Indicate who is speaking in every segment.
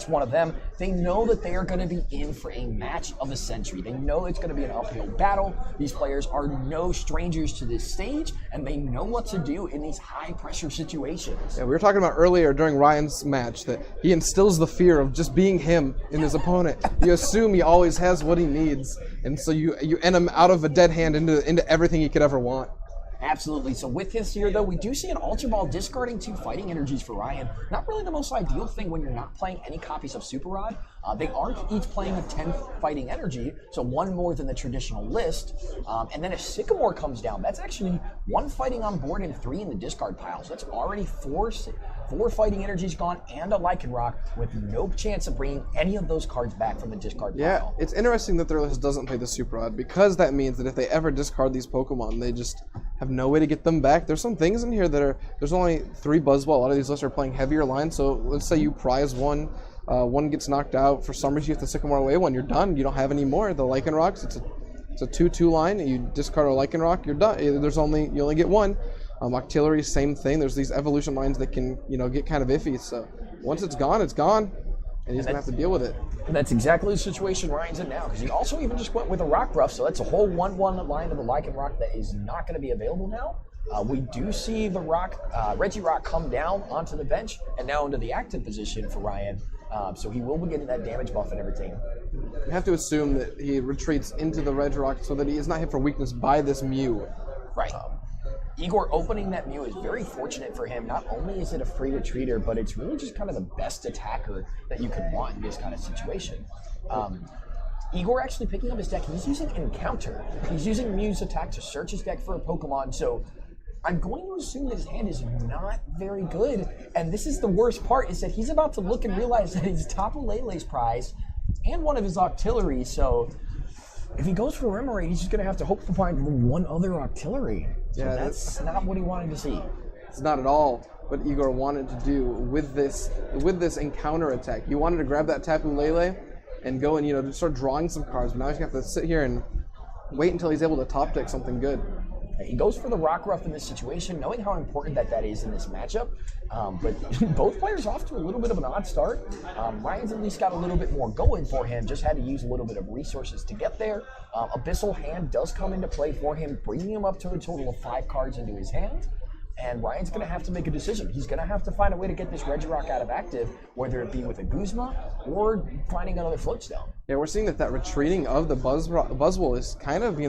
Speaker 1: that's one of them. They know that they are going to be in for a match of the century. They know it's going to be an uphill battle. These players are no strangers to this stage, and they know what to do in these high-pressure situations.
Speaker 2: Yeah, we were talking about earlier during Ryan's match that he instills the fear of just being him in his opponent. You assume he always has what he needs, and so you end him out of a dead hand into everything he could ever want.
Speaker 1: Absolutely. So with this here, though, we do see an Ultra Ball discarding 2 fighting energies for Ryan. Not really the most ideal thing when you're not playing any copies of Super Rod. They are each playing a 10 fighting energy, so 1 more than the traditional list. And then if Sycamore comes down, that's actually 1 fighting on board and 3 in the discard pile. So that's already 4 fighting energies gone and a Lycanroc with no chance of bringing any of those cards back from the discard pile.
Speaker 2: Yeah, it's interesting that their list doesn't play the Super Rod, because that means that if they ever discard these Pokemon, they just have no way to get them back. There's some things in here that are, there's only 3 Buzzwole. A lot of these lists are playing heavier lines, so let's say you prize one, one gets knocked out, for some reason you have to Sycamore away one, you're done, you don't have any more. The Lycanrocs, it's a 2-2 line, and you discard a Lycanroc, you're done. You only get 1. Octillery, same thing. There's these evolution lines that can, get kind of iffy. So once it's gone, and he's gonna have to deal with it.
Speaker 1: And that's exactly the situation Ryan's in now, because he also even just went with a Rockruff, so that's a whole 1/1 line of the Lycanroc that is not going to be available now. We do see the Regirock come down onto the bench and now into the active position for Ryan. So he will be getting that damage buff and everything.
Speaker 2: You have to assume that he retreats into the Regirock so that he is not hit for weakness by this Mew.
Speaker 1: Right. Igor opening that Mew is very fortunate for him. Not only is it a free retreater, but it's really just kind of the best attacker that you could want in this kind of situation. Igor actually picking up his deck, he's using Encounter. He's using Mew's attack to search his deck for a Pokemon, so I'm going to assume that his hand is not very good. And this is the worst part, is that he's about to look and realize that he's top of Lele's prize and one of his Octillery, so if he goes for Remoraid, he's just going to have to hope to find one other Octillery. So yeah, that's not what he wanted to see.
Speaker 2: It's not at all what Igor wanted to do with this encounter attack. He wanted to grab that Tapu Lele and go and start drawing some cards, but now he's going to have to sit here and wait until he's able to top deck something good.
Speaker 1: He goes for the Rockruff in this situation, knowing how important that is in this matchup. But both players off to a little bit of an odd start. Ryan's at least got a little bit more going for him, just had to use a little bit of resources to get there. Abyssal Hand does come into play for him, bringing him up to a total of 5 cards into his hand. And Ryan's going to have to make a decision. He's going to have to find a way to get this Regirock out of active, whether it be with a Guzma or finding another Floatstone.
Speaker 2: Yeah, we're seeing that retreating of the Buzzwole is kind of,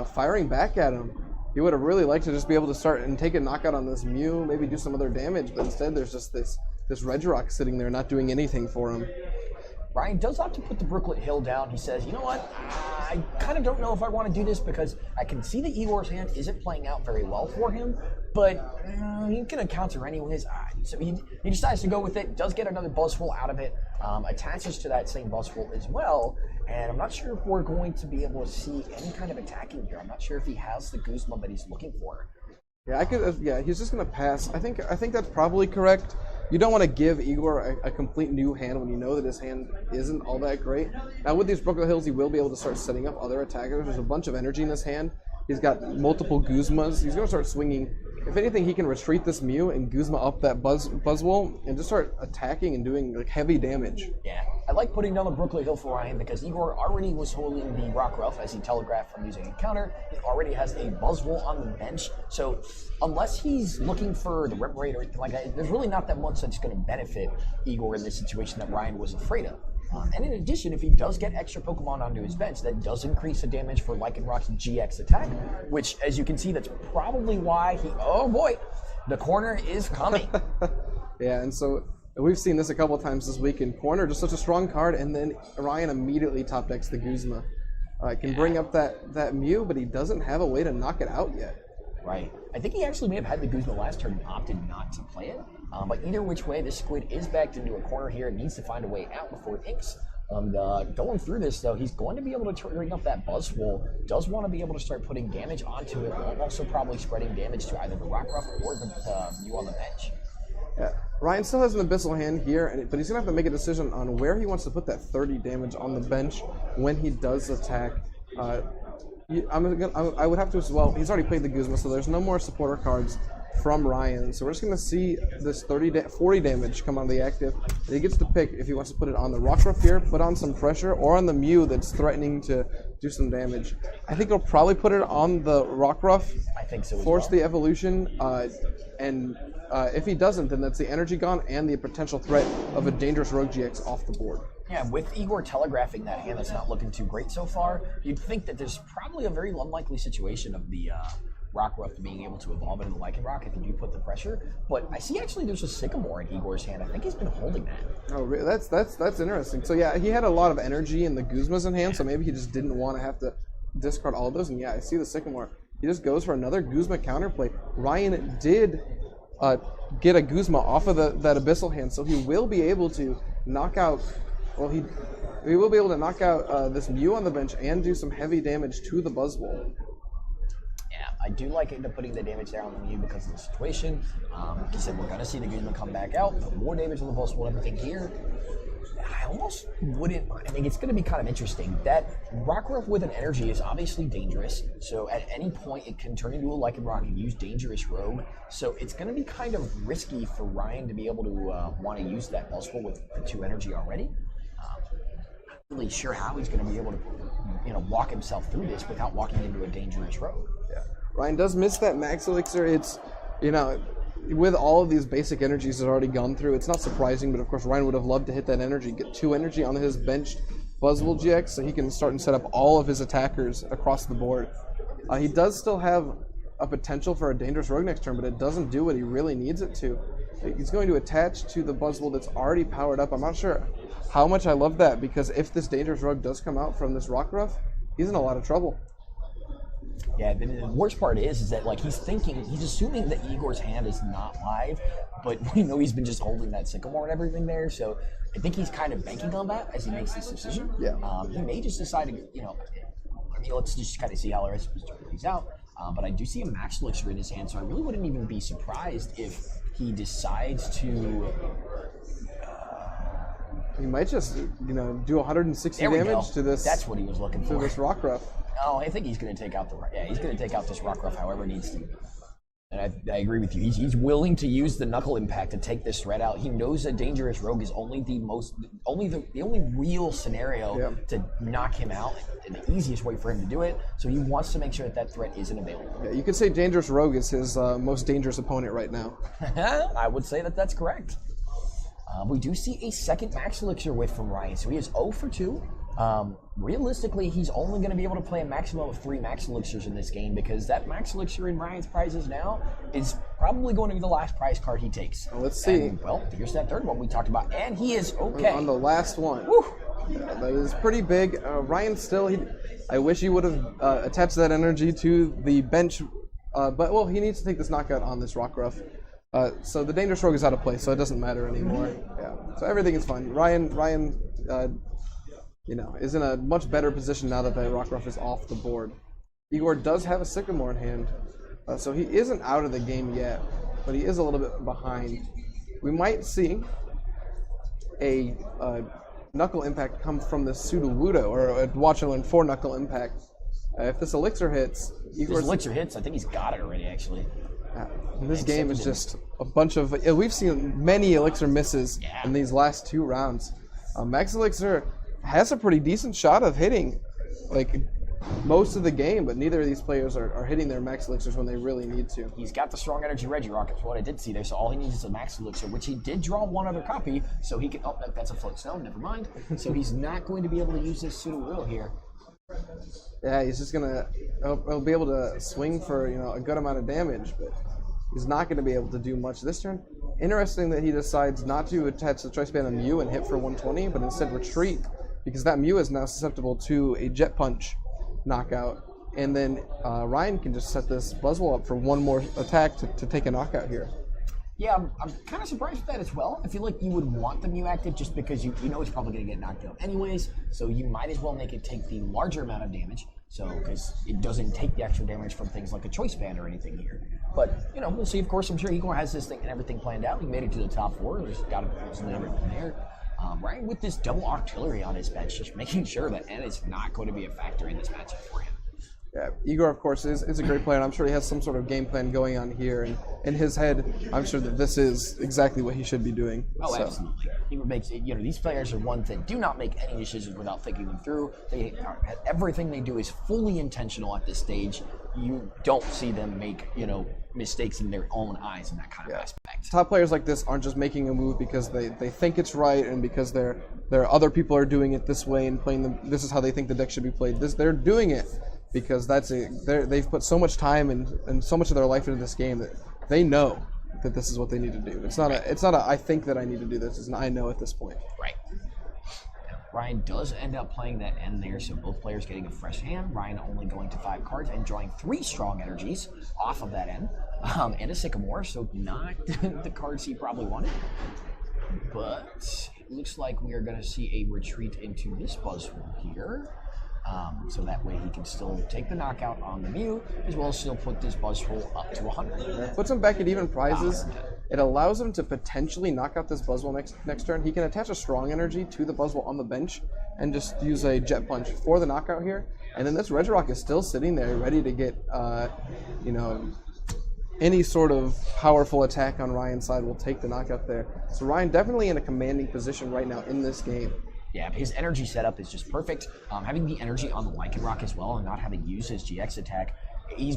Speaker 2: firing back at him. He would have really liked to just be able to start and take a knockout on this Mew, maybe do some other damage, but instead there's just this Regirock sitting there not doing anything for him.
Speaker 1: Ryan does opt to put the Brooklet Hill down. He says, you know what, I kind of don't know if I want to do this because I can see that Igor's hand isn't playing out very well for him, but he's going to counter anyways. So he decides to go with it, does get another Buzzwole out of it, attaches to that same Buzzwole as well, and I'm not sure if we're going to be able to see any kind of attacking here. I'm not sure if he has the Guzma that he's looking for.
Speaker 2: Yeah, he's just going to pass. I think that's probably correct. You don't want to give Igor a complete new hand when you know that his hand isn't all that great. Now with these Brooklet Hills, he will be able to start setting up other attackers. There's a bunch of energy in his hand. He's got multiple Guzmas. He's going to start swinging. If anything, he can retreat this Mew and Guzma up that Buzzwole and just start attacking and doing heavy damage.
Speaker 1: Yeah, I like putting down the Brooklet Hill for Ryan because Igor already was holding the Rockruff as he telegraphed from using Encounter. He already has a Buzzwole on the bench, so unless he's looking for the Remoraid or anything like that, there's really not that much that's going to benefit Igor in this situation that Ryan was afraid of. And in addition, if he does get extra Pokemon onto his bench, that does increase the damage for Lycanroc's GX attack, which, as you can see, that's probably why oh boy, the corner is coming.
Speaker 2: Yeah, and so we've seen this a couple times this week in corner, just such a strong card, and then Ryan immediately top decks the Guzma. Can bring up that Mew, but he doesn't have a way to knock it out yet.
Speaker 1: Right. I think he actually may have had the Guzma last turn and opted not to play it. But either which way, this Squid is backed into a corner here and needs to find a way out before it inks. Going through this, though, he's going to be able to bring up that Buzzwole. Does want to be able to start putting damage onto it, while also probably spreading damage to either the Rockruff or the Mew on the bench.
Speaker 2: Yeah. Ryan still has an Abyssal Hand here, but he's going to have to make a decision on where he wants to put that 30 damage on the bench when he does attack. I would have to as well. He's already played the Guzma, so there's no more supporter cards from Ryan. So we're just going to see this 40 damage come on the active. And he gets to pick if he wants to put it on the Rockruff here, put on some pressure, or on the Mew that's threatening to do some damage. I think he'll probably put it on the Rockruff.
Speaker 1: I think so as
Speaker 2: Force
Speaker 1: well.
Speaker 2: the evolution, and if he doesn't, then that's the energy gone and the potential threat of a dangerous Rogue GX off the board.
Speaker 1: Yeah, with Igor telegraphing that hand that's not looking too great so far, you'd think that there's probably a very unlikely situation of the Rockruff being able to evolve into the Lycanroc if you do put the pressure. But I see actually there's a Sycamore in Igor's hand. I think he's been holding that.
Speaker 2: Oh, really? That's interesting. So yeah, he had a lot of energy in the Guzmas in hand, so maybe he just didn't want to have to discard all of those. And yeah, I see the Sycamore. He just goes for another Guzma counterplay. Ryan did get a Guzma off of that Abyssal hand, so he will be able to knock out. Well, he will be able to knock out this Mew on the bench and do some heavy damage to the Buzzwole.
Speaker 1: Yeah, I do like into putting the damage there on the Mew because of the situation. Like I said, we're going to see the Guzma come back out, put more damage on the Buzzwole and everything here. I almost wouldn't mind. I mean, it's going to be kind of interesting. That Rockruff with an energy is obviously dangerous, so at any point it can turn into a Lycanroc and use Dangerous Rogue. So it's going to be kind of risky for Ryan to be able to want to use that Buzzwole with the 2 energy already. Not really sure how he's going to be able to, walk himself through this without walking into a Dangerous Rogue.
Speaker 2: Yeah. Ryan does miss that Max Elixir. It's, with all of these basic energies that already gone through, it's not surprising, but of course Ryan would have loved to hit that energy, get 2 energy on his benched Buzzwole GX so he can start and set up all of his attackers across the board. He does still have a potential for a Dangerous Rogue next turn, but it doesn't do what he really needs it to. He's going to attach to the Buzzwole that's already powered up. I'm not sure how much I love that, because if this Dangerous Rogue does come out from this Rockruff, he's in a lot of trouble.
Speaker 1: Yeah, the worst part is that he's assuming that Igor's hand is not live, but we know he's been just holding that Sycamore and everything there, so I think he's kind of banking on that as he makes this decision.
Speaker 2: Yeah.
Speaker 1: He may just decide to, let's just kind of see how the rest of his turn plays out, but I do see a Max Elixir in his hand, so I really wouldn't even be surprised if he decides to...
Speaker 2: He might just, do 160 damage to this.
Speaker 1: That's what he was looking for.
Speaker 2: To this Rockruff.
Speaker 1: Oh, I think he's going to take out this Rockruff however it needs to. And I agree with you. He's willing to use the Knuckle Impact to take this threat out. He knows that Dangerous Rogue is only the only real scenario to knock him out, and the easiest way for him to do it. So he wants to make sure that threat isn't available.
Speaker 2: Yeah, you could say Dangerous Rogue is his most dangerous opponent right now.
Speaker 1: I would say that that's correct. We do see a second Max Elixir whiff from Ryan, so he is 0 for 2. Realistically, he's only going to be able to play a maximum of 3 Max Elixirs in this game, because that Max Elixir in Ryan's prizes now is probably going to be the last prize card he takes.
Speaker 2: Well, let's see.
Speaker 1: And, here's that third one we talked about, and he is okay.
Speaker 2: On the last one.
Speaker 1: Woo.
Speaker 2: Yeah, that is pretty big. Ryan still, I wish he would have attached that energy to the bench, but he needs to take this knockout on this Rockruff. So the Dangerous Rogue is out of play, so it doesn't matter anymore. Yeah. So everything is fine. Ryan, is in a much better position now that the Rockruff is off the board. Igor does have a Sycamore in hand, so he isn't out of the game yet, but he is a little bit behind. We might see a Knuckle Impact come from the Sudowoodo, or a Watch and Learn 4 Knuckle Impact. If this Elixir hits,
Speaker 1: Igor's... This Elixir hits, I think he's got it already, actually.
Speaker 2: This game is just a bunch of... we've seen many Elixir misses in these last 2 rounds. Max Elixir has a pretty decent shot of hitting most of the game, but neither of these players are hitting their Max Elixirs when they really need to.
Speaker 1: He's got the Strong Energy Regirock, that's what I did see there, so all he needs is a Max Elixir, which he did draw 1 other copy, so he can... Oh, that's a Float Stone, never mind. So he's not going to be able to use this Sudowoodo here.
Speaker 2: Yeah, he's just gonna... He'll be able to swing for, a good amount of damage, but he's not going to be able to do much this turn. Interesting that he decides not to attach the Choice Band on Mew and hit for 120, but instead retreat, because that Mew is now susceptible to a Jet Punch knockout. And then Ryan can just set this Buzzwole up for 1 more attack to take a knockout here.
Speaker 1: Yeah, I'm kind of surprised with that as well. I feel like you would want the Mew active just because you know it's probably going to get knocked out anyways, so you might as well make it take the larger amount of damage, because it doesn't take the extra damage from things like a Choice Band or anything here. But, we'll see. Of course, I'm sure Igor has this thing and everything planned out. He made it to the top 4. There's got to be everything there. Ryan with this double artillery on his bench, just making sure that N is not going to be a factor in this matchup for him.
Speaker 2: Yeah, Igor, of course, is a great player, and I'm sure he has some sort of game plan going on here. And in his head, I'm sure that this is exactly what he should be doing.
Speaker 1: Oh, absolutely. Igor makes these players are ones that do not make any decisions without thinking them through. Everything they do is fully intentional at this stage. You don't see them make mistakes in their own eyes in that kind of aspect.
Speaker 2: Top players like this aren't just making a move because they think it's right and because there are other people are doing it this way and playing them. This is how they think the deck should be played. They're doing it because they've put so much time and so much of their life into this game that they know that this is what they need to do. It's not a I think that I need to do this. It's an I know at this point.
Speaker 1: Right. Ryan does end up playing that end there, so both players getting a fresh hand. Ryan only going to 5 cards and drawing 3 strong energies off of that end, and a Sycamore, so not the cards he probably wanted. But it looks like we are going to see a retreat into this Buzzwole here. So that way he can still take the knockout on the Mew, as well as still put this Buzzwole up to 100.
Speaker 2: It puts him back at even prizes. It allows him to potentially knock out this Buzzwole next turn. He can attach a strong energy to the Buzzwole on the bench and just use a Jet Punch for the knockout here. And then this Regirock is still sitting there ready to get, any sort of powerful attack on Ryan's side will take the knockout there. So Ryan definitely in a commanding position right now in this game.
Speaker 1: Yeah, his energy setup is just perfect. Having the energy on the Lycanroc as well and not having to use his GX attack, he's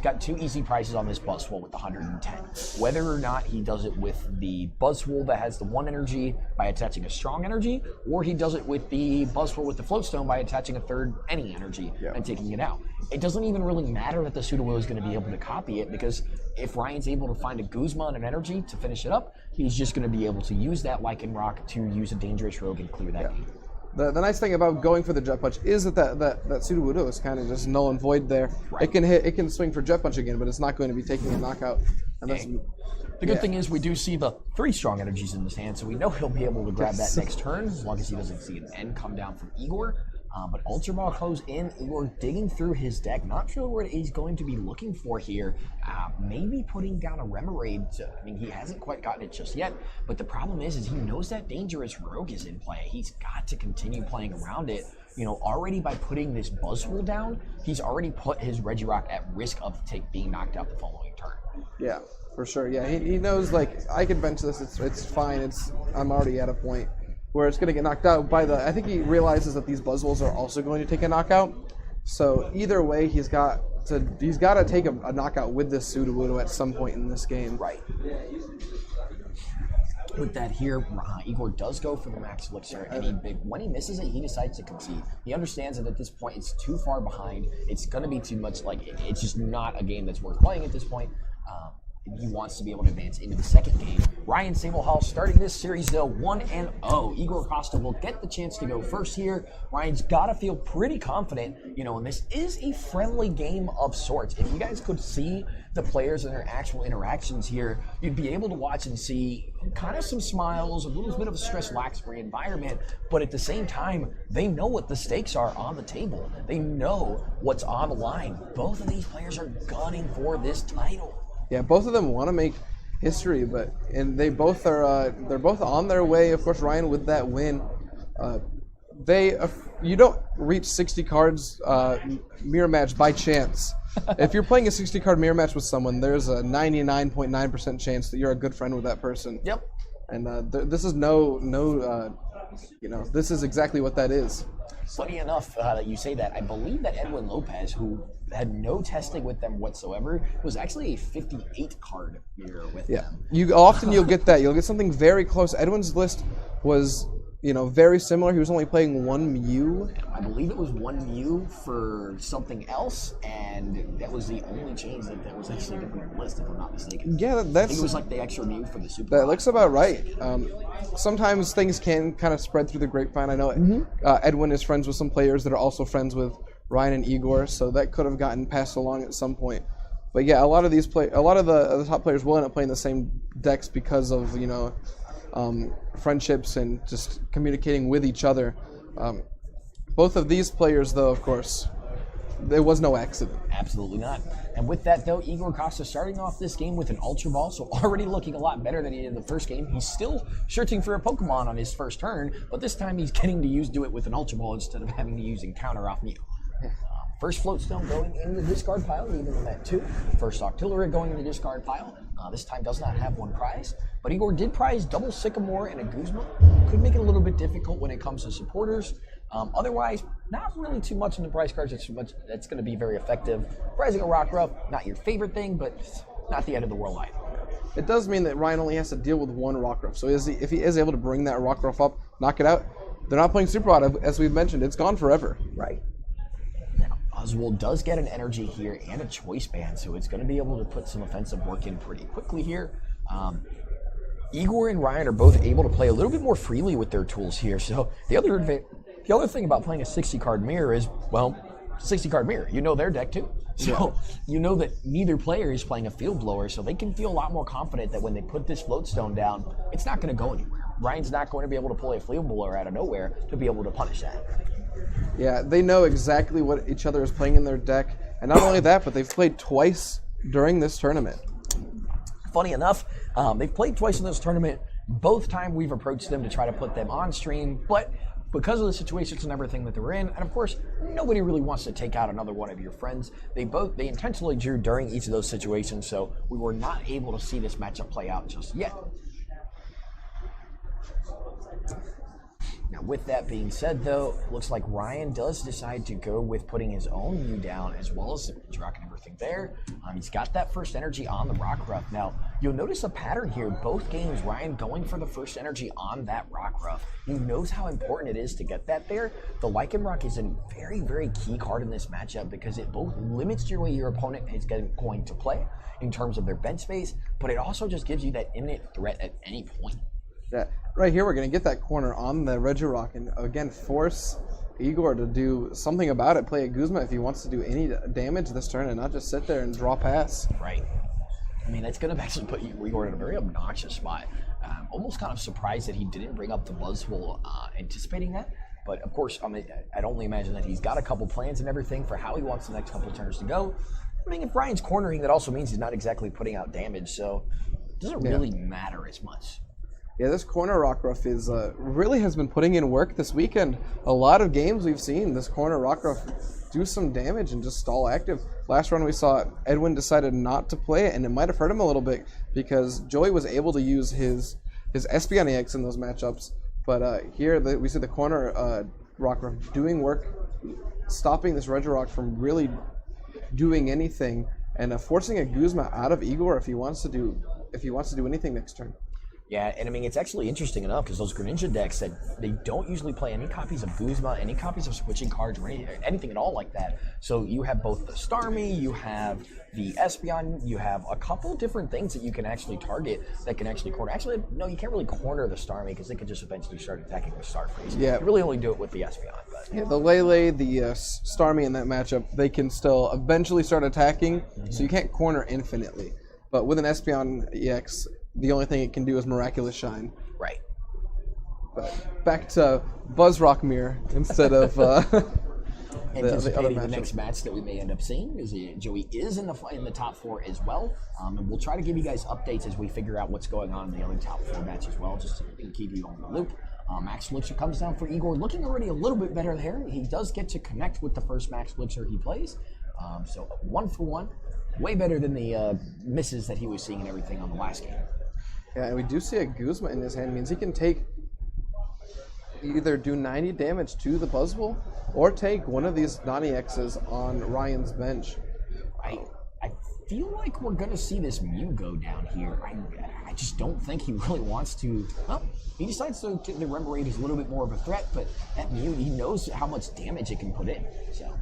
Speaker 1: got 2 easy prizes on this Buzzwole with 110. Whether or not he does it with the Buzzwole that has the 1 energy by attaching a strong energy, or he does it with the Buzzwole with the Floatstone by attaching a 3rd any energy and taking it out. It doesn't even really matter that the Sudowoodo is going to be able to copy it, because if Ryan's able to find a Guzma and an energy to finish it up, he's just going to be able to use that Lycanroc to use a dangerous rogue and clear that game.
Speaker 2: The nice thing about going for the Jet Punch is that Sudowoodo is kind of just null and void there. Right. It can swing for Jet Punch again, but it's not going to be taking a knockout. And
Speaker 1: the good thing is we do see the 3 strong energies in his hand, so we know he'll be able to grab that next turn, as long as he doesn't see an end come down from Igor. But Ultra Ball goes in, Igor digging through his deck, not sure what he's going to be looking for here. Maybe putting down a Remoraid. He hasn't quite gotten it just yet, but the problem is he knows that dangerous rogue is in play. He's got to continue playing around it. Already by putting this Buzzwole down, he's already put his Regirock at risk of being knocked out the following turn.
Speaker 2: Yeah, for sure. Yeah, he knows, I could bench this, it's fine, I'm already at a point where it's going to get knocked out by I think he realizes that these Buzzwoles are also going to take a knockout. So either way, he's got to take a knockout with this Sudowoodo at some point in this game.
Speaker 1: Right. With that here, Igor does go for the Max Elixir, and when he misses it, he decides to concede. He understands that at this point it's too far behind. It's going to be too much. It's just not a game that's worth playing at this point. He wants to be able to advance into the second game. Ryan Sabelhaus starting this series though 1-0. Igor Costa will get the chance to go first here. Ryan's got to feel pretty confident, and this is a friendly game of sorts. If you guys could see the players and their actual interactions here, you'd be able to watch and see kind of some smiles, a little bit of a stress-lax-free environment, but at the same time, they know what the stakes are on the table. They know what's on the line. Both of these players are gunning for this title.
Speaker 2: Yeah, both of them want to make history, and they both are they're both on their way. Of course, Ryan with that win, you don't reach 60 cards mirror match by chance. If you're playing a 60 card mirror match with someone, there's a 99.9% chance that you're a good friend with that person.
Speaker 1: Yep.
Speaker 2: And this is this is exactly what that is.
Speaker 1: Funny enough that you say that, I believe that Edwin Lopez, who had no testing with them whatsoever, was actually a 58 card mirror with them.
Speaker 2: You'll get that. You'll get something very close. Edwin's list was, very similar. He was only playing 1 Mew.
Speaker 1: I believe it was 1 Mew for something else, and that was the only change that was actually different on the list, if I'm not mistaken.
Speaker 2: Yeah,
Speaker 1: I think it was the extra Mew for the Super.
Speaker 2: That looks about right. Sometimes things can kind of spread through the grapevine. I know Edwin is friends with some players that are also friends with Ryan and Igor, so that could have gotten passed along at some point. But yeah, a lot of the top players will end up playing the same decks because of friendships and just communicating with each other. Both of these players, though, of course, there was no accident.
Speaker 1: Absolutely not. And with that, though, Igor Costa starting off this game with an Ultra Ball, so already looking a lot better than he did in the first game. He's still searching for a Pokemon on his first turn, but this time he's getting to do it with an Ultra Ball instead of having to use Encounter off Mew. First Float Stone going in the discard pile, leaving them at 2. First Octillery going in the discard pile. This time does not have one prize. But Igor did prize double Sycamore and a Guzma. Could make it a little bit difficult when it comes to supporters. Otherwise, not really too much in the prize cards that's going to be very effective. Prizing a Rockruff, not your favorite thing, but not the end of the world either.
Speaker 2: It does mean that Ryan only has to deal with one Rockruff. So if he is able to bring that Rockruff up, knock it out, they're not playing Super Rod, as we've mentioned. It's gone forever.
Speaker 1: Right. Now, Oswald does get an energy here and a choice band, so it's going to be able to put some offensive work in pretty quickly here. Igor and Ryan are both able to play a little bit more freely with their tools here. So the other thing about playing a 60-card mirror is, well, 60-card mirror. You know their deck too. So you know that neither player is playing a field blower, so they can feel a lot more confident that when they put this float stone down, it's not going to go anywhere. Ryan's not going to be able to pull a field blower out of nowhere to be able to punish that.
Speaker 2: Yeah, they know exactly what each other is playing in their deck. And not only that, but they've played twice during this tournament.
Speaker 1: Funny enough, they've played twice in this tournament. Both times we've approached them to try to put them on stream, but because of the situations and everything that they were in, and of course, nobody really wants to take out another one of your friends. They intentionally drew during each of those situations, so we were not able to see this matchup play out just yet. Now, with that being said, though, it looks like Ryan does decide to go with putting his own Mew down as well as the Rock and everything there. He's got that first energy on the Rockruff. Now, you'll notice a pattern here. Both games, Ryan going for the first energy on that Rockruff. He knows how important it is to get that there. The Lycanroc is a very, very key card in this matchup because it both limits your way your opponent is going to play in terms of their bench space, but it also just gives you that imminent threat at any point.
Speaker 2: Yeah, right here we're going to get that corner on the Regirock and again force Igor to do something about it, play a Guzma if he wants to do any damage this turn and not just sit there and draw pass.
Speaker 1: Right. I mean, that's going to actually put Igor in a very obnoxious spot. Almost kind of surprised that he didn't bring up the Buzzwole anticipating that. But of course, I'd only imagine that he's got a couple plans and everything for how he wants the next couple turns to go. I mean, if Ryan's cornering, that also means he's not exactly putting out damage, so it doesn't really matter as much.
Speaker 2: Yeah, this corner Rockruff is really has been putting in work this weekend. A lot of games we've seen this corner Rockruff do some damage and just stall active. Last run we saw Edwin decided not to play it, and it might have hurt him a little bit because Joey was able to use his Espeon EX in those matchups. But here we see the corner Rockruff doing work, stopping this Regirock from really doing anything, and forcing a Guzma out of Igor if he wants to do anything next turn.
Speaker 1: Yeah, and I mean, it's actually interesting enough because those Greninja decks that they don't usually play any copies of Guzma, any copies of switching cards, or anything at all like that. So you have both the Starmie, you have the Espeon, you have a couple different things that you can actually target that can actually corner. Actually, no, you can't really corner the Starmie because they could just eventually start attacking with Starfreeze.
Speaker 2: Yeah.
Speaker 1: You really only do it with the Espeon. But.
Speaker 2: Yeah, the Lele, the Starmie in that matchup, they can still eventually start attacking, so you can't corner infinitely. But with an Espeon EX, the only thing it can do is Miraculous Shine.
Speaker 1: Right.
Speaker 2: But back to Buzzrock Mirror instead of
Speaker 1: anticipating the next match that we may end up seeing is Joey is in the top 4 as well. And we'll try to give you guys updates as we figure out what's going on in the other top 4 match as well, just to keep you on the loop. Max Elixir comes down for Igor, looking already a little bit better there. He does get to connect with the first Max Elixir he plays. So 1 for 1. Way better than the misses that he was seeing and everything on the last game.
Speaker 2: Yeah, and we do see a Guzma in his hand. It means he can either do 90 damage to the Buzzwole or take one of these non-EXs on Ryan's bench.
Speaker 1: I feel like we're going to see this Mew go down here. I just don't think he really wants to. Well, he decides to the Remoraid is a little bit more of a threat, but that Mew, he knows how much damage it can put in. So.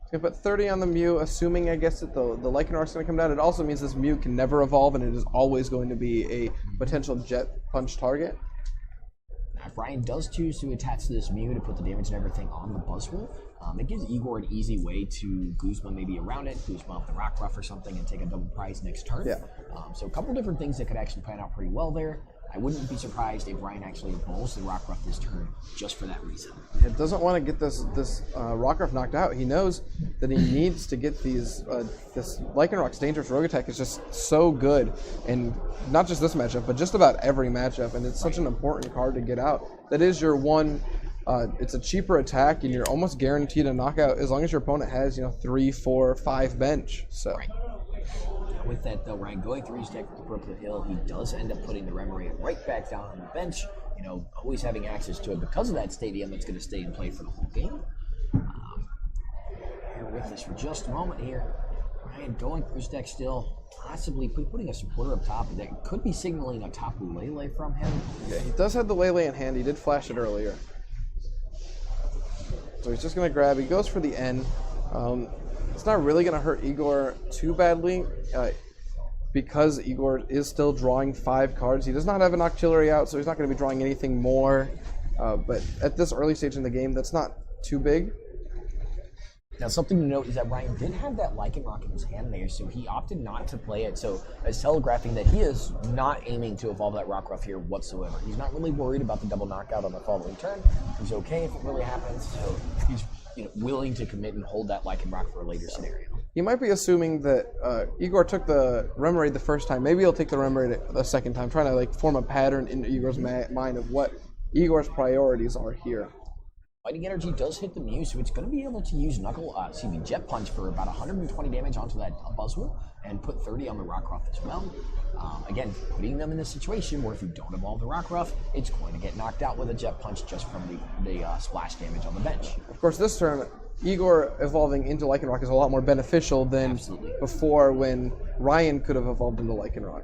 Speaker 2: He's going to put 30 on the Mew, assuming, I guess, that the Lycanroc's going to come down. It also means this Mew can never evolve, and it is always going to be a potential Jet Punch target.
Speaker 1: Now, if Ryan does choose to attach to this Mew to put the damage and everything on the Buzzwole, it gives Igor an easy way to Guzma maybe around it, Guzma up the Rockruff or something, and take a double prize next turn.
Speaker 2: Yeah.
Speaker 1: So a couple different things that could actually plan out pretty well there. I wouldn't be surprised if Ryan actually bowls the Rockruff this turn just for that reason.
Speaker 2: He doesn't want to get this Rockruff knocked out. He knows that he needs to get these. This Lycanroc's Dangerous Rogue Attack is just so good, and not just this matchup, but just about every matchup. And it's such an important card to get out. That is your one It's a cheaper attack, and you're almost guaranteed a knockout as long as your opponent has 3, 4, 5 bench. So.
Speaker 1: Right. With that though, Ryan going through his deck with the Brooklyn Hill, he does end up putting the Remoraid right back down on the bench. Always having access to it because of that stadium that's going to stay in play for the whole game. Bear with us for just a moment here. Ryan going through his deck still, possibly putting a supporter up top that could be signaling a Tapu Lele from him.
Speaker 2: Yeah, he does have the Lele in hand. He did flash it earlier. So he's just going to grab. He goes for the N. It's not really going to hurt Igor too badly because Igor is still drawing 5 cards. He does not have an Octillery out, so he's not going to be drawing anything more. But at this early stage in the game, that's not too big.
Speaker 1: Now, something to note is that Ryan did have that Lycanroc in his hand there, so he opted not to play it. So, as telegraphing that he is not aiming to evolve that Rockruff here whatsoever. He's not really worried about the double knockout on the following turn. He's okay if it really happens, so he's willing to commit and hold that Lycanroc for a later scenario.
Speaker 2: You might be assuming that Igor took the Remoraid the first time. Maybe he'll take the Remoraid the second time, trying to form a pattern in Igor's mind of what Igor's priorities are here.
Speaker 1: Fighting Energy does hit the Mew, so it's going to be able to use Jet Punch for about 120 damage onto that Buzzwole and put 30 on the Rockruff as well. Again, putting them in a situation where if you don't evolve the Rockruff, it's going to get knocked out with a Jet Punch just from the splash damage on the bench.
Speaker 2: Of course, this turn, Igor evolving into Lycanroc is a lot more beneficial than before when Ryan could have evolved into Lycanroc.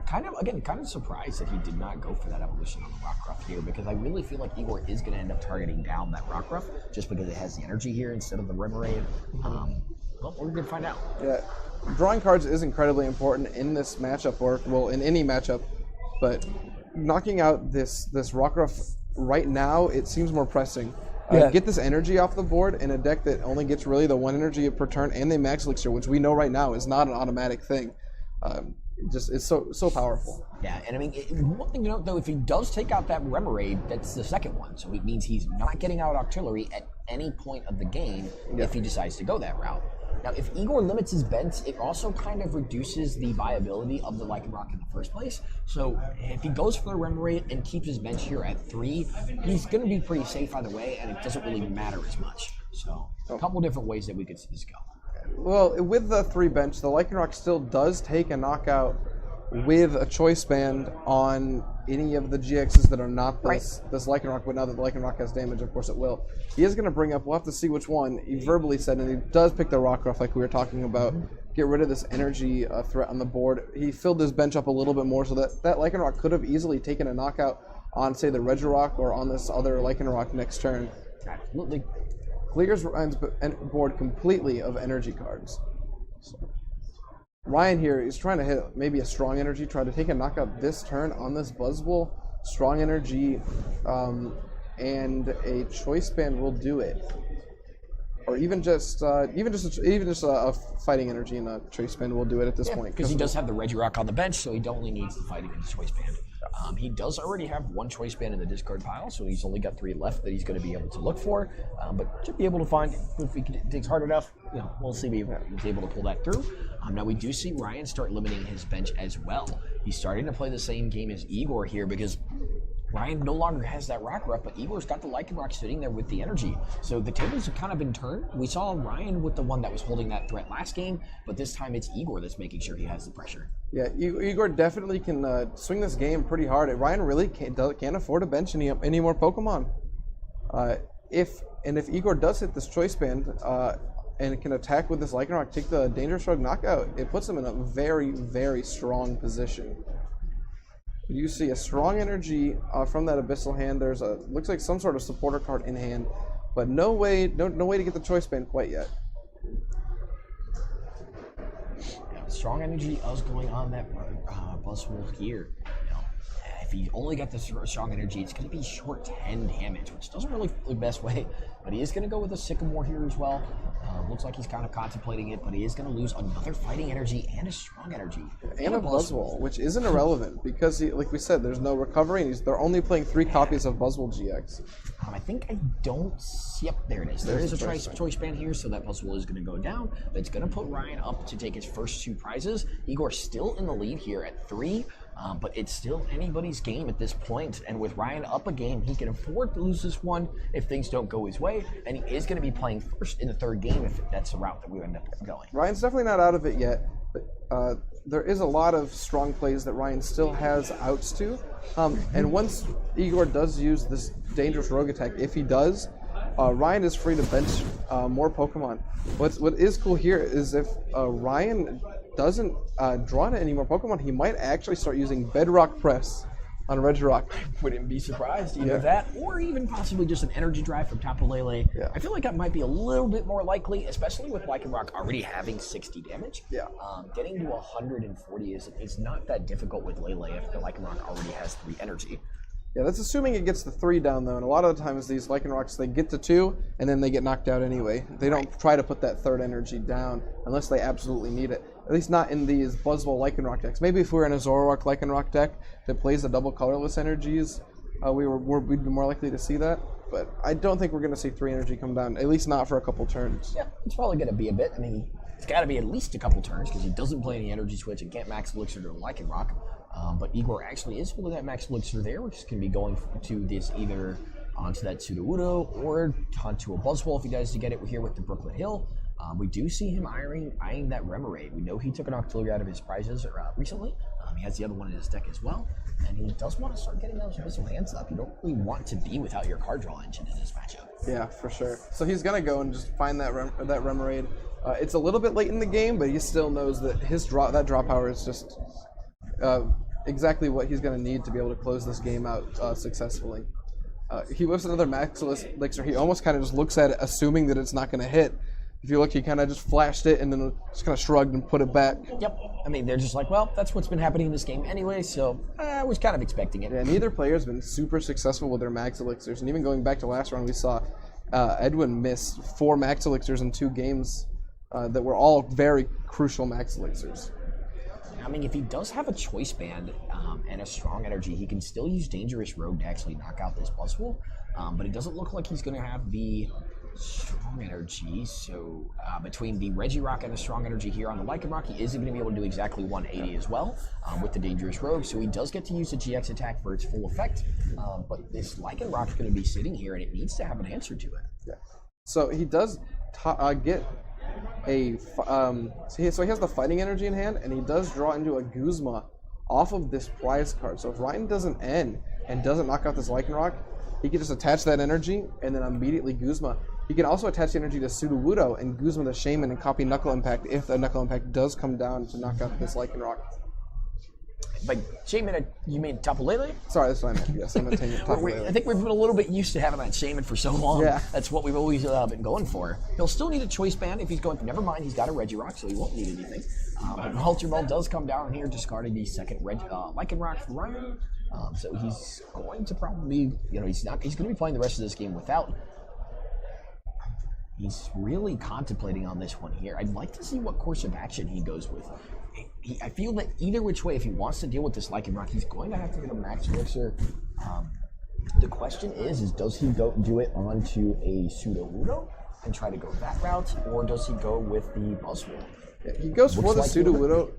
Speaker 1: Kind of surprised that he did not go for that evolution on the Rockruff here, because I really feel like Igor is going to end up targeting down that Rockruff just because it has the energy here instead of the Remoraid. Well, we're going to find out.
Speaker 2: Yeah, drawing cards is incredibly important in this matchup, or in any matchup, but knocking out this Rockruff right now, it seems more pressing. Get this energy off the board in a deck that only gets really the 1 energy per turn and the Max Elixir, which we know right now is not an automatic thing. It's so powerful.
Speaker 1: Yeah, and I mean, one thing to note though, if he does take out that Remoraid, that's the second one. So it means he's not getting out Octillery at any point of the game if he decides to go that route. Now, if Igor limits his bench, it also kind of reduces the viability of the Lycanroc in the first place. So if he goes for the Remoraid and keeps his bench here at 3, he's going to be pretty safe either way, and it doesn't really matter as much. So a couple different ways that we could see this go.
Speaker 2: Well, with the 3 bench, the Lycanroc still does take a knockout with a choice band on any of the GXs that are not this Lycanroc, but now that the Lycanroc has damage, of course it will. He is going to bring up, we'll have to see which one. He verbally said, and he does pick the Rockruff like we were talking about, get rid of this energy threat on the board. He filled his bench up a little bit more so that Lycanroc could have easily taken a knockout on, say, the Regirock or on this other Lycanroc next turn.
Speaker 1: Absolutely.
Speaker 2: Clears Ryan's board completely of energy cards. So Ryan here is trying to hit maybe a strong energy, try to take a knockout this turn on this Buzzwole. Strong energy and a choice band will do it, or even just a fighting energy and a choice band will do it at this point.
Speaker 1: Because he does have the Regirock on the bench, so he only needs the fighting and the choice band. He does already have 1 choice band in the discard pile, so he's only got 3 left that he's going to be able to look for. But should be able to find, if he digs hard enough, we'll see if he's able to pull that through. Now we do see Ryan start limiting his bench as well. He's starting to play the same game as Igor here because Ryan no longer has that Rockruff, but Igor's got the Lycanroc sitting there with the energy. So the tables have kind of been turned. We saw Ryan with the one that was holding that threat last game, but this time it's Igor that's making sure he has the pressure.
Speaker 2: Yeah, Igor definitely can swing this game pretty hard. Ryan really can't afford to bench any more Pokemon. If Igor does hit this choice band and can attack with this Lycanroc, take the Danger Shrug knockout, it puts him in a very, very strong position. You see a strong energy from that Abyssal hand. There's looks like some sort of supporter card in hand, but no way to get the choice band quite yet.
Speaker 1: Yeah, strong energy is going on that Buzzwole here. If he only got the strong energy, it's going to be short 10 damage, which doesn't really feel the best way. But he is going to go with a Sycamore here as well. Looks like he's kind of contemplating it, but he is going to lose another fighting energy and a strong energy.
Speaker 2: And a Buzzwole, which isn't irrelevant because, like we said, there's no recovery, and they're only playing 3 copies of Buzzwole GX.
Speaker 1: I think I don't... Yep, there it is. There is a choice band here, so that Buzzwole is going to go down. But it's going to put Ryan up to take his first 2 prizes. Igor's still in the lead here at 3. but it's still anybody's game at this point. And with Ryan up a game, he can afford to lose this one if things don't go his way. And he is going to be playing first in the third game if that's the route that we end up going.
Speaker 2: Ryan's definitely not out of it yet, but there is a lot of strong plays that Ryan still has outs to. And once Igor does use this dangerous rogue attack, if he does, Ryan is free to bench more Pokemon. What is cool here is if Ryan doesn't draw in any more Pokemon, he might actually start using Bedrock Press on Regirock.
Speaker 1: Wouldn't be surprised. Either that or even possibly just an energy drive from Tapu Lele.
Speaker 2: Yeah.
Speaker 1: I feel like that might be a little bit more likely, especially with Lycanroc already having 60 damage.
Speaker 2: Yeah.
Speaker 1: Getting to 140 is not that difficult with Lele if the Lycanroc already has 3 energy.
Speaker 2: Yeah, that's assuming it gets the 3 down, though, and a lot of the times these Lycanrocs, they get to 2, and then they get knocked out anyway. They don't try to put that 3rd energy down unless they absolutely need it. At least not in these Buzzwole Lycanroc decks. Maybe if we were in a Zoroark Lycanroc deck that plays the double colorless energies, we'd be more likely to see that. But I don't think we're going to see 3 energy come down, at least not for a couple turns.
Speaker 1: Yeah, it's probably going to be a bit. I mean, it's got to be at least a couple turns because he doesn't play any energy switch and can't max elixir to a Lycanroc. But Igor actually is holding that max elixir there, which is going to be going to this either onto that Sudowoodo or onto a Buzzwole if he does to get it here with the Brooklyn Hill. We do see him eyeing that Remoraid. We know he took an Octillery out of his prizes recently. He has the other one in his deck as well. And he does want to start getting those missile hands up. You don't really want to be without your card draw engine in this matchup.
Speaker 2: Yeah, for sure. So he's going to go and just find that Remoraid. It's a little bit late in the game, but he still knows that that draw power is just exactly what he's going to need to be able to close this game out successfully. He whips another max elixir. He almost kind of just looks at it, assuming that it's not going to hit. If you look, he kind of just flashed it and then just kind of shrugged and put it back.
Speaker 1: Yep. I mean, they're just like, well, that's what's been happening in this game anyway, so I was kind of expecting it.
Speaker 2: Yeah, neither player's been super successful with their max elixirs. And even going back to last round, we saw Edwin miss 4 max elixirs in 2 games that were all very crucial max elixirs.
Speaker 1: I mean, if he does have a choice band and a strong energy, he can still use Dangerous Rogue to actually knock out this Buzzwole. But it doesn't look like he's going to have the strong energy. So between the Regirock and the strong energy here on the Lycanroc, he is going to be able to do exactly 180 as well with the Dangerous Rogue. So he does get to use the GX attack for its full effect. But this Lycanroc is going to be sitting here, and it needs to have an answer to it.
Speaker 2: Yeah. So he does get a so he has the fighting energy in hand, and he does draw into a Guzma off of this prize card. So if Ryan doesn't end and doesn't knock out this Lycanroc, he can just attach that energy and then immediately Guzma. He can also attach the energy to Sudowoodo and Guzma the Shaman and copy Knuckle Impact if the Knuckle Impact does come down to knock out this Lycanroc.
Speaker 1: By Shaman, you mean Tapu Lele?
Speaker 2: Sorry, that's what I meant. Yes, I meant Tapu Lele.
Speaker 1: I think we've been a little bit used to having that Shaman for so long.
Speaker 2: Yeah.
Speaker 1: That's what we've always been going for. He'll still need a choice band if he's going. Never mind, he's got a Regirock, so he won't need anything. But Ultra Ball does come down here, discarding the second Lycanroc for Ryan. So he's going to probably, he's going to be playing the rest of this game without. He's really contemplating on this one here. I'd like to see what course of action he goes with. I feel that either which way, if he wants to deal with this Lycanroc, he's going to have to get a max elixir. The question is does he go do it onto a Sudowoodo and try to go that route, or does he go with the Buzzwole?
Speaker 2: He goes for the Sudowoodo.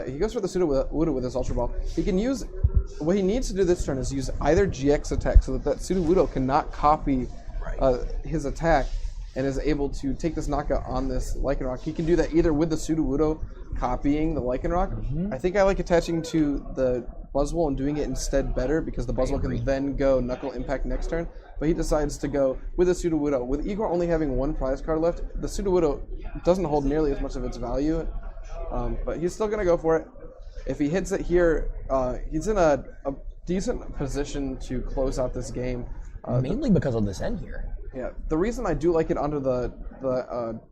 Speaker 2: He goes for the Sudowoodo with his Ultra Ball. He can use what he needs to do this turn is use either GX attack so that Sudowoodo cannot copy his attack and is able to take this knockout on this Lycanroc. He can do that either with the Sudowoodo copying the Lycanroc. I think I like attaching to the Buzzwole and doing it instead better because the Buzzwole can then go Knuckle Impact next turn. But he decides to go with the Sudowoodo. With Igor only having 1 prize card left, the Sudowoodo doesn't hold nearly as much of its value. But he's still going to go for it. If he hits it here, he's in a decent position to close out this game.
Speaker 1: Mainly because of this end here.
Speaker 2: Yeah, the reason I do like it under the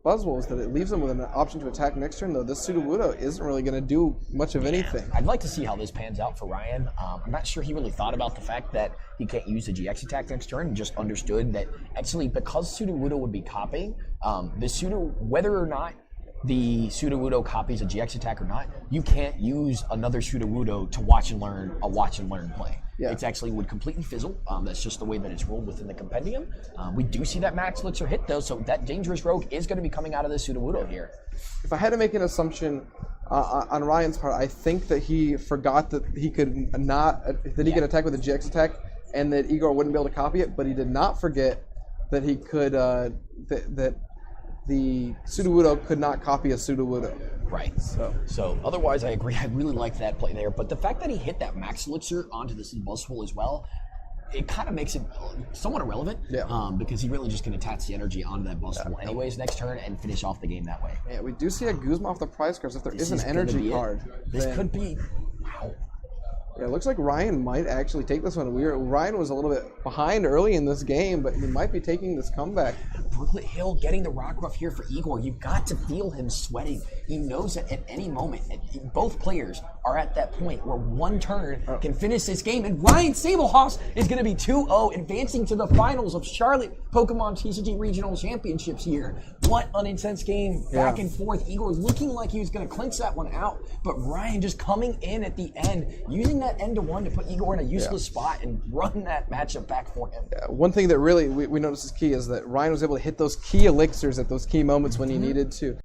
Speaker 2: Buzzwole is that it leaves him with an option to attack next turn, though this Sudowoodo isn't really going to do much of anything.
Speaker 1: I'd like to see how this pans out for Ryan. I'm not sure he really thought about the fact that he can't use the GX attack next turn and just understood that actually because Sudowoodo would be copying, whether or not the Sudowoodo copies a GX attack or not, you can't use another Sudowoodo to watch and learn play. Yeah. It actually would completely fizzle. That's just the way that it's ruled within the compendium. We do see that max elixir hit though, so that Dangerous Rogue is going to be coming out of the Sudowoodo here.
Speaker 2: If I had to make an assumption, on Ryan's part, I think that he forgot that he could could attack with a GX attack, and that Igor wouldn't be able to copy it. But he did not forget that he could that the Sudowoodo could not copy a Sudowoodo.
Speaker 1: Right. So otherwise, I agree. I really like that play there. But the fact that he hit that Max Elixir onto this Buzzwole as well, it kind of makes it somewhat irrelevant.
Speaker 2: Yeah.
Speaker 1: Because he really just can attach the energy onto that Buzzwole anyways next turn and finish off the game that way.
Speaker 2: Yeah, we do see a Guzma off the prize cards. If there is an energy card,
Speaker 1: this could be. Wow.
Speaker 2: Yeah, it looks like Ryan might actually take this one. Ryan was a little bit behind early in this game, but he might be taking this comeback.
Speaker 1: Brooklet Hill getting the Rock Ruff here for Igor. You've got to feel him sweating. He knows that at any moment, both players are at that point where one turn can finish this game, and Ryan Sabelhaus is going to be 2-0, advancing to the finals of Charlotte Pokemon TCG Regional Championships here. What an intense game, back and forth. Igor looking like he was going to clinch that one out, but Ryan just coming in at the end, using that end-to-one to put Igor in a useless spot and run that matchup back for him.
Speaker 2: One thing that really we noticed is key is that Ryan was able to hit those key elixirs at those key moments when he needed to.